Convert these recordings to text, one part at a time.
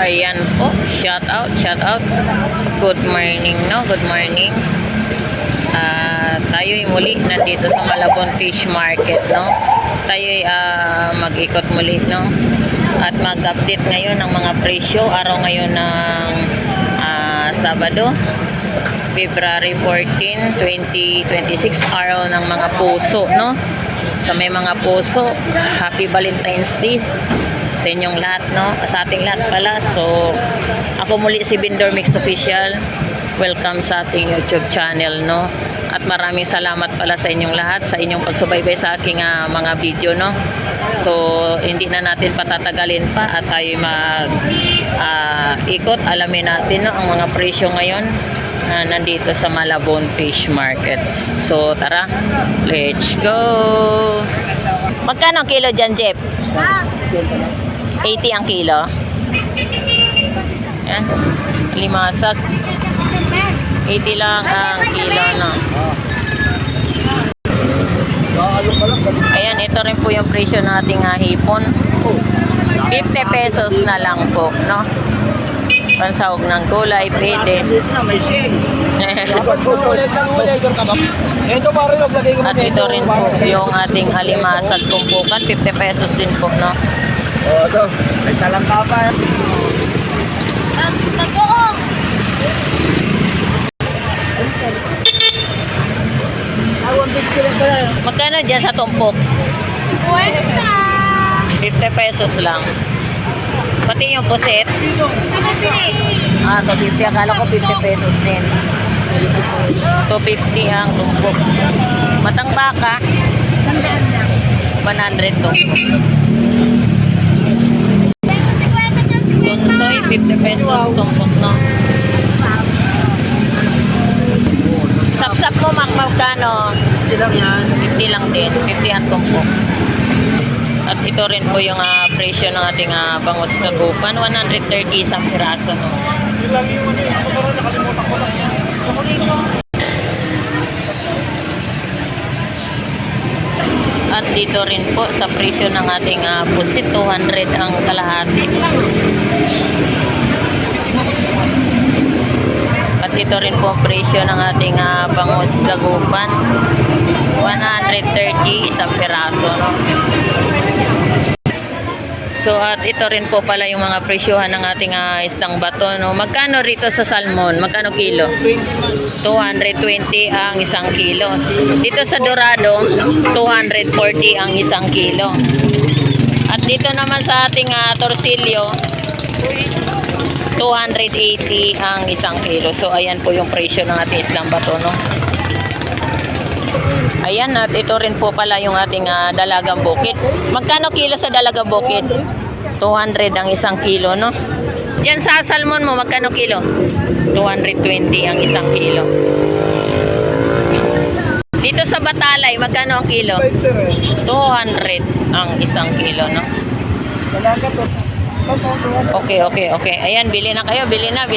Ayan po, shout out, shout out. Good morning, no? Good morning. Tayo'y muli nandito sa Malabon Fish Market, no? Tayo'y mag-ikot muli, no? At mag-update ngayon ng mga presyo. Araw ngayon ng Sabado, February 14, 2026. Araw ng mga puso, no? Sa may mga puso, Happy Valentine's Day sa inyong lahat, no? Sa ating lahat pala. So, ako muli si Vendor Mix Official. Welcome sa ating YouTube channel, no? At maraming salamat pala sa inyong lahat sa inyong pagsubaybay sa aking mga video, no? So, hindi na natin patatagalin pa at tayo ikot. Alamin natin, no, ang mga presyo ngayon nandito sa Malabon Fish Market. So, tara, let's go! Magkano ang kilo dyan, Jeff? 80 ang kilo. Yan. Limasag. 80 lang ang kilo, no? Ayan, ito rin po yung presyo ng ating hipon. 50 pesos na lang po, no? Pansahog ng gulay, pwede. At ito rin po yung ating alimasag tumpukan. 50 pesos din po, no? Oo, ito. May talang kapa. Mag-oong! Magkano dyan sa tumpok? 50! 50 pesos lang. Pati yung pusit. 50! 250. Akala ko 50 pesos din. 250 ang tumpok. Matang baka, 100 tumpok. Tunsoy, 50 pesos tumpok, no? Sapsap mo, magkano? 50 lang yan. 50 lang din. 50 ang tumpok. At ito rin po yung presyo ng ating bangus na gupan. 130 isang piraso, no? At dito rin po sa presyo ng ating pusit, 200 ang kalahati. At ito rin po ang presyo ng ating bangus dagupan, 130 isang piraso, no? So, at ito rin po pala yung mga presyohan ng ating isdang bato, no? Magkano rito sa salmon? Magkano kilo? 220 ang isang kilo. Dito sa dorado, 240 ang isang kilo. At dito naman sa ating torsilyo, 280 ang isang kilo. So, ayan po yung presyo ng ating isdang bato, no? Ayan, at ito rin po pala yung ating dalagang bukid. Magkano kilo sa dalagang bukid? 200 ang isang kilo, no? Diyan sa salmon mo, magkano kilo? 220 ang isang kilo. Dito sa batalay, magkano ang kilo? 200 ang isang kilo, no? Okay. Ayan, bili na kayo, bili na.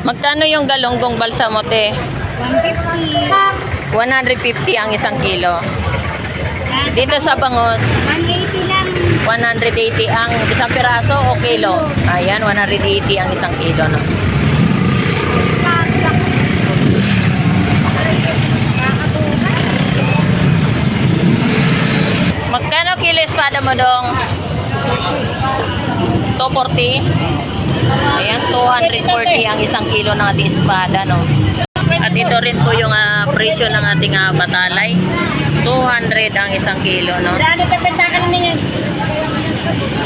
Magkano yung galonggong balsamote? 150! 150 ang isang kilo. Dito sa bangus, 180 lang. 180 ang isang piraso o kilo? Ayan, 180 ang isang kilo, no? Magkano kilo espada mo dong? 240? Ayan, 240 ang isang kilo ng ating espada, no? At ito rin po yung presyo ng ating batalay. 200 ang isang kilo, no?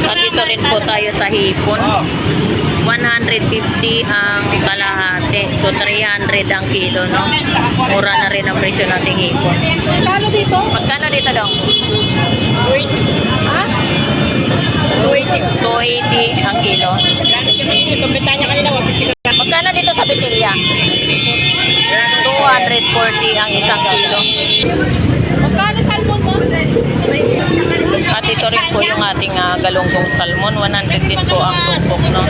At ito rin po tayo sa hipon. 150 ang kalahati. So, 300 ang kilo, no? Mura na rin ang presyo nating hipon. Magkano dito? Magkano dito dong? Ha? 280 ang kilo. Magkano dito sa Betilya? 240 ang isang kilo. Magkano salmon mo? At ito rin po yung ating galunggong salmon. 100 din po ang tumpok, no?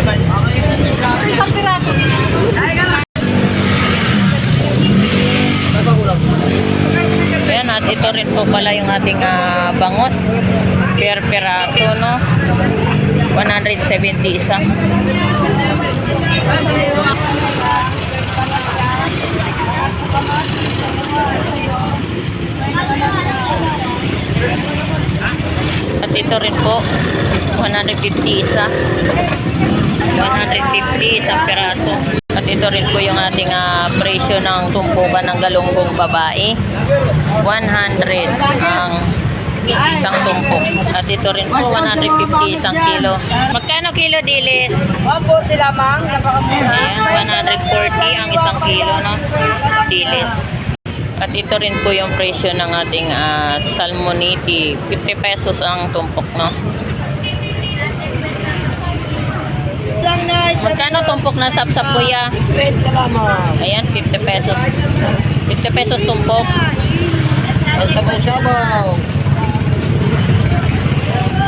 Isang piraso. ito rin po pala yung ating bangos. Per peraso, no? 170 isa. At ito rin po, 150 isa. 150 isang peraso. At ito rin po yung ating presyo ng tumpukan ng galunggong babae. 100 ang isang tumpok. At ito rin po, 150 isang kilo. Magkano kilo dilis? 140 lamang. Ayan, 140 ang isang kilo, no? Dilis. At ito rin po yung presyo ng ating salmoniti. 50 pesos ang tumpok, no? Magkano tumpok na sapsap, kuya? 20 lamang. Ayan, 50 pesos. 50 pesos tumpok. Ang sabaw-sabaw.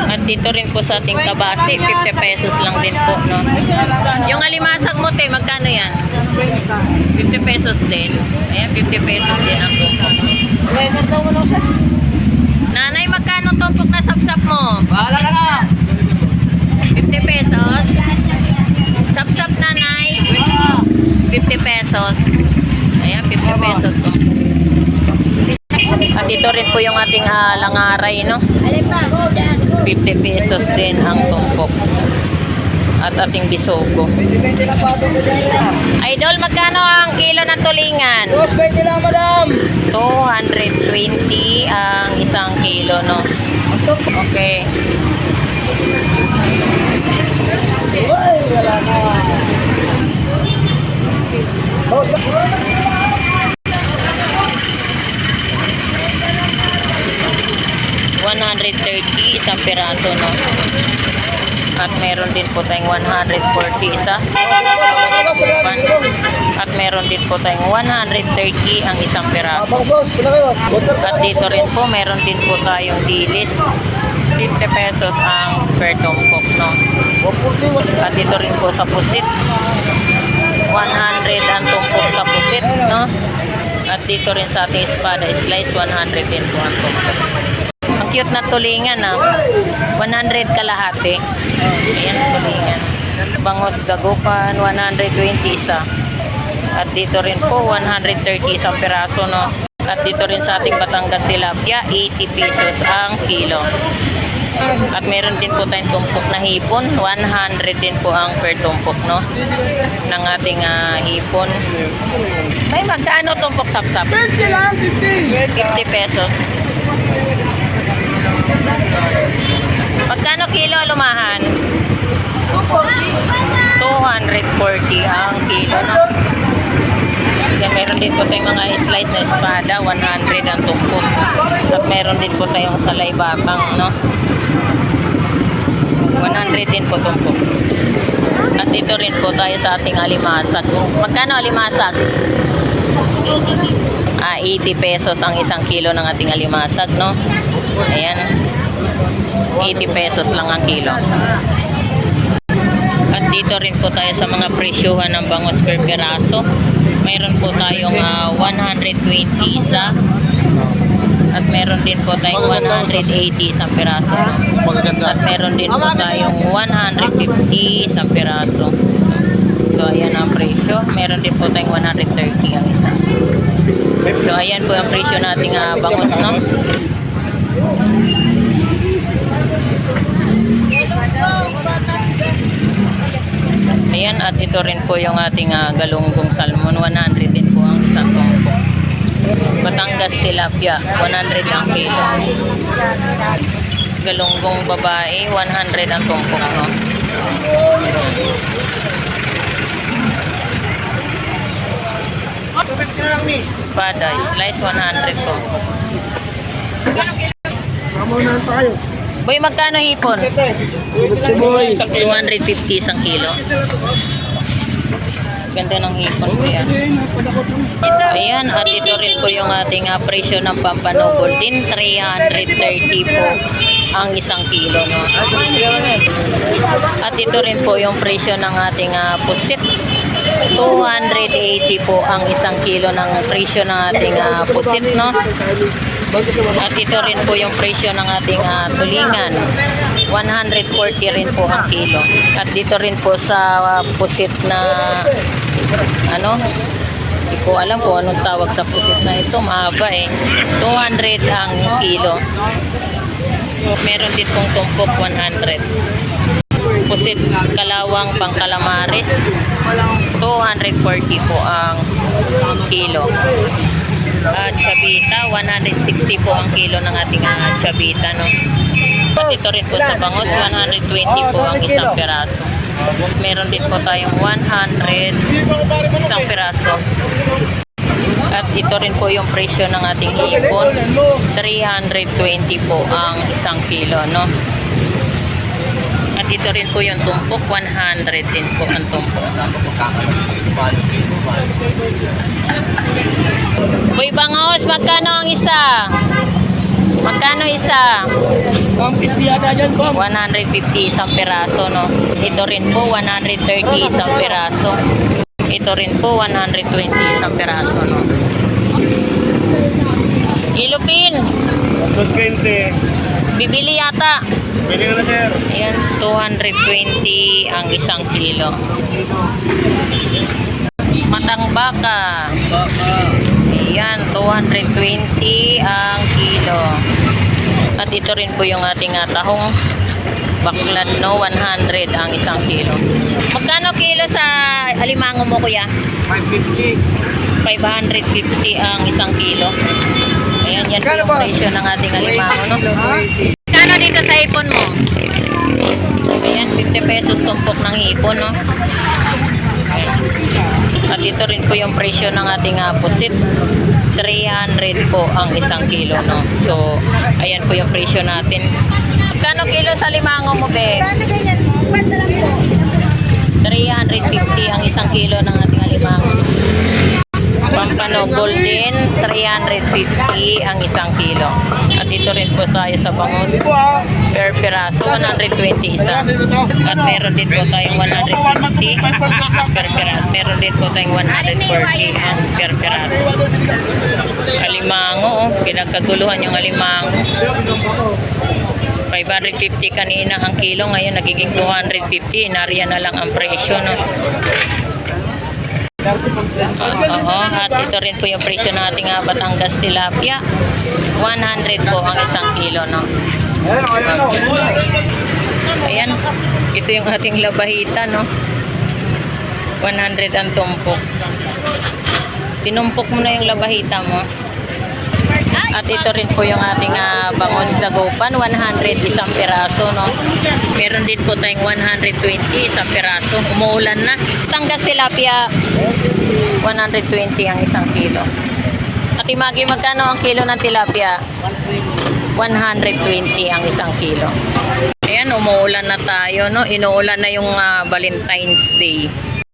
At dito rin po sa ating tabasi, 50 pesos lang din po, no? Yung alimasag mo, te, magkano yan? 50 pesos din. Ayan, 50 pesos din ang tumpok. Nanay, magkano tumpok na sapsap mo? Bahala ka na. 50 pesos. Sapsap, nanay. 50 pesos. Ayan, 50 pesos po. At ito rin po yung ating langaray, no? 50 pesos din ang tumpok. At ating bisogo. 20 lang pa ito mo dyan. Idol, magkano ang kilo ng tulingan? 20 lang, madam. 220 ang isang kilo, no? Okay. Uy, wala na. Boss, 130 isang piraso, no? At meron din po tayong 140 isa. At meron din po tayong 130 ang isang piraso. boss, pila kayo. At dito rin po, meron din po tayong dilis. 50 pesos ang per tumpok, no? At dito rin po sa pusit. 100 ang tumpok sa pusit, no? At dito rin sa ating espada slice, 100 din po ang tumpok. Ang cute na tulingan, 100 kalahati. Ayan, tulingan. Bangos dagupan, 120 isa. At dito rin po, 130 isang piraso, no? At dito rin sa ating Batangas tilapia, 80 pesos ang kilo. At meron din po tayong tumpok na hipon, 100 din po ang per tumpok, no? Ng ating hipon. May magkano tumpok sapsap? 20 lang, 50. 50 pesos. Magkano kilo lumahan? 240 ang kilo, no? Then meron din po tayong mga slice na espada, 100 ang tumpok. At meron din po tayong salay batang, no? 100 din po tumpok. At dito rin po tayo sa ating alimasag. Magkano alimasag? 80 pesos ang isang kilo ng ating alimasag, no? Ayan. 80 pesos lang ang kilo. At dito rin po tayo sa mga presyuhan ng bangos per peraso. Mayroon po tayong 120 isa. At meron din po tayong 180 isang peraso. At meron din po tayong 150 isang peraso. So ayan ang presyo. Meron din po tayong 130 ang isa. So ayan po ang presyo nating bangos, no? Ayan, at ito rin po yung ating galunggong salmon, 100 din po ang isang tumpok. Batangas tilapia, 100 ang kilo. Galunggong babae, 100 ang tumpok, no? Espada, slice 100 tumpok. Mamunahan pa kayo. Boy, magkano hipon? 250 isang kilo. Ganda ng hipon po yan. Ayan, at ito rin po yung ating presyo ng Pampano Golden. 330 po ang isang kilo, no? At ito rin po yung presyo ng ating pusit. 280 po ang isang kilo ng presyo ng ating pusit, no? At ito rin po yung presyo ng ating tulingan. 140 rin po ang kilo. At dito rin po sa pusit na ano, hindi ko alam kung anong tawag sa pusit na ito. Mahaba eh. 200 ang kilo. Meron din pong tumpok 100. Pusit kalawang pang calamares 240 po ang kilo. At chabita 160 po ang kilo ng ating chabita, no. At ito rin po sa bangus 120 po ang isang piraso. Meron din po tayong 100 isang piraso. At ito rin po yung presyo ng ating hipon, 320 po ang isang kilo, no. At ito rin po yung tumpok, 100 din po ang tumpok. Uy, bangos, magkano ang isa? Magkano isa? 150 isang piraso, no. Ito rin po 130 isang piraso. Ito rin po 120 isang piraso, no. Ilupin. 220. Bibili yata. Pwede na sir. Ayan, 220 ang isang kilo. Matang baka. Ayan, 220 ang kilo. At ito rin po yung ating tahong baklad, no, 100 ang isang kilo. Magkano kilo sa alimango mo, kuya? 550. 550 ang isang kilo. Ayan, yan po Magkano yung ba? presyo ng ating alimango, no? Magkano dito sa hipon mo? Ayan, 50 pesos tumpok ng hipon, no? Ayan. At ito rin po yung presyo ng ating pusit. 300 po ang isang kilo, no? So, ayan po yung presyo natin. Magkano kilo sa limango mo, be? Paano ganyan? Basta lang po. 350 ang isang kilo ng ating alimango. Pampano Golden, 350 ang isang kilo. At ito rin po tayo sa bangus. Per piraso, 120 isa. At meron din po tayong 150 per piraso. Meron din po tayong 140 ang per piraso. Alimango, oh, pinagkaguluhan yung alimango. 550 kanina ang kilo, ngayon nagiging 250. Nariyan na lang ang presyo, no? Oo, at ito rin po yung presyo ng ating Batangas tilapia. 100 po ang isang kilo, no? Ayan, ito yung ating labahita, no? 100 ang tumpok. Tinumpok mo na yung labahita mo. At ito rin po yung ating bangus dagupan, 100 isang piraso, no? Meron din po tayong 120 isang piraso. Umuulan na. Batangas tilapia, 120 ang isang kilo. Ate Maggie, magkano ang kilo ng tilapia? 120 ang isang kilo. Ayan, umuulan na tayo, no? Inuulan na yung Valentine's Day.